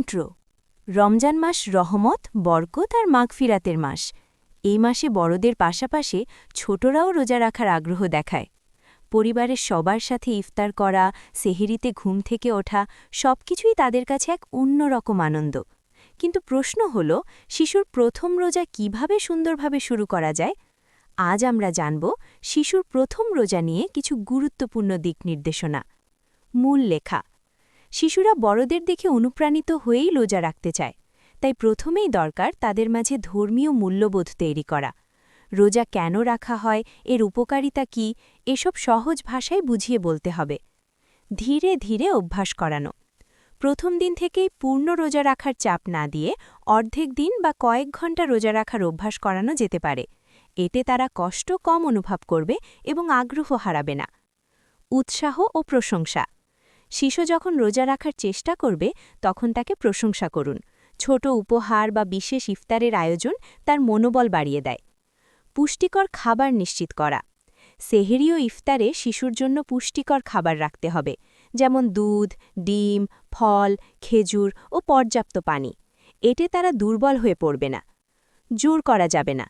Outro. Ramzan মাস রহমত, বরকত আর মাগফিরাতের মাস। এই মাসে বড়দের পাশাপাশি ছোটরাও রোজা রাখার আগ্রহ দেখায়। পরিবারের সবার সাথে ইফতার করা, সেহরিতে ঘুম থেকে ওঠা সবকিছুই তাদের কাছে এক অন্যরকম আনন্দ। কিন্তু প্রশ্ন হল, শিশুর প্রথম রোজা কিভাবে সুন্দরভাবে শুরু করা যায়? আজ আমরা জানব শিশুর প্রথম রোজা নিয়ে কিছু গুরুত্বপূর্ণ দিক নির্দেশনা। মূল লেখা। শিশুরা বড়দের দেখে অনুপ্রাণিত হয়েই রোজা রাখতে চায়, তাই প্রথমেই দরকার তাদের মাঝে ধর্মীয় মূল্যবোধ তৈরি করা। রোজা কেন রাখা হয়, এর উপকারিতা কি, এসব সহজ ভাষায় বুঝিয়ে বলতে হবে। ধীরে ধীরে অভ্যাস করানো। প্রথম দিন থেকেই পূর্ণ রোজা রাখার চাপ না দিয়ে অর্ধেক দিন বা কয়েক ঘন্টা রোজা রাখার অভ্যাস করানো যেতে পারে। এতে তারা কষ্ট কম অনুভব করবে এবং আগ্রহ হারাবে না। উৎসাহ ও প্রশংসা। শিশু যখন রোজা রাখার চেষ্টা করবে তখন তাকে প্রশংসা করুন। ছোট উপহার বা বিশেষ ইফতারের আয়োজন তার মনোবল বাড়িয়ে দেয়। পুষ্টিকর খাবার নিশ্চিত করা। সেহরি ও ইফতারে শিশুর জন্য পুষ্টিকর খাবার রাখতে হবে, যেমন দুধ, ডিম, ফল, খেজুর ও পর্যাপ্ত পানি। এতে তারা দুর্বল হয়ে পড়বে না। জোর করা যাবে না।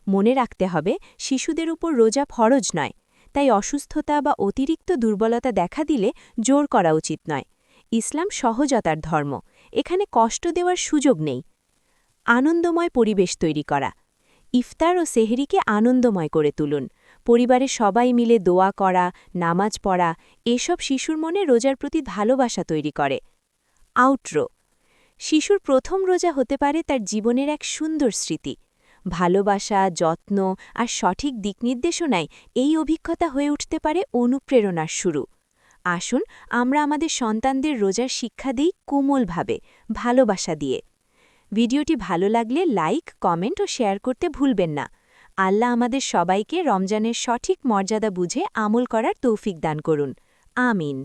মনে রাখতে হবে, শিশুদের উপর রোজা ফরজ নয়, তাই অসুস্থতা বা অতিরিক্ত দুর্বলতা দেখা দিলে জোর করা উচিত নয়। ইসলাম সহজতার ধর্ম, এখানে কষ্ট দেওয়ার সুযোগ নেই। আনন্দময় পরিবেশ তৈরি করা। ইফতার ও সেহরিকে আনন্দময় করে তুলুন। পরিবারের সবাই মিলে দোয়া করা, নামাজ পড়া, এসব শিশুর মনে রোজার প্রতি ভালোবাসা তৈরি করে। আউটরো। শিশুর প্রথম রোজা হতে পারে তার জীবনের এক সুন্দর স্মৃতি। ভালোবাসা, যত্ন আর সঠিক দিকনির্দেশনায় এই অভিজ্ঞতা হয়ে উঠতে পারে অনুপ্রেরণার শুরু। আসুন আমরা আমাদের সন্তানদের রোজার শিক্ষা দিই কোমলভাবে, ভালোবাসা দিয়ে। ভিডিওটি ভালো লাগলে লাইক, কমেন্ট ও শেয়ার করতে ভুলবেন না। আল্লাহ আমাদের সবাইকে রমজানের সঠিক মর্যাদা বুঝে আমল করার তৌফিক দান করুন। আমিন।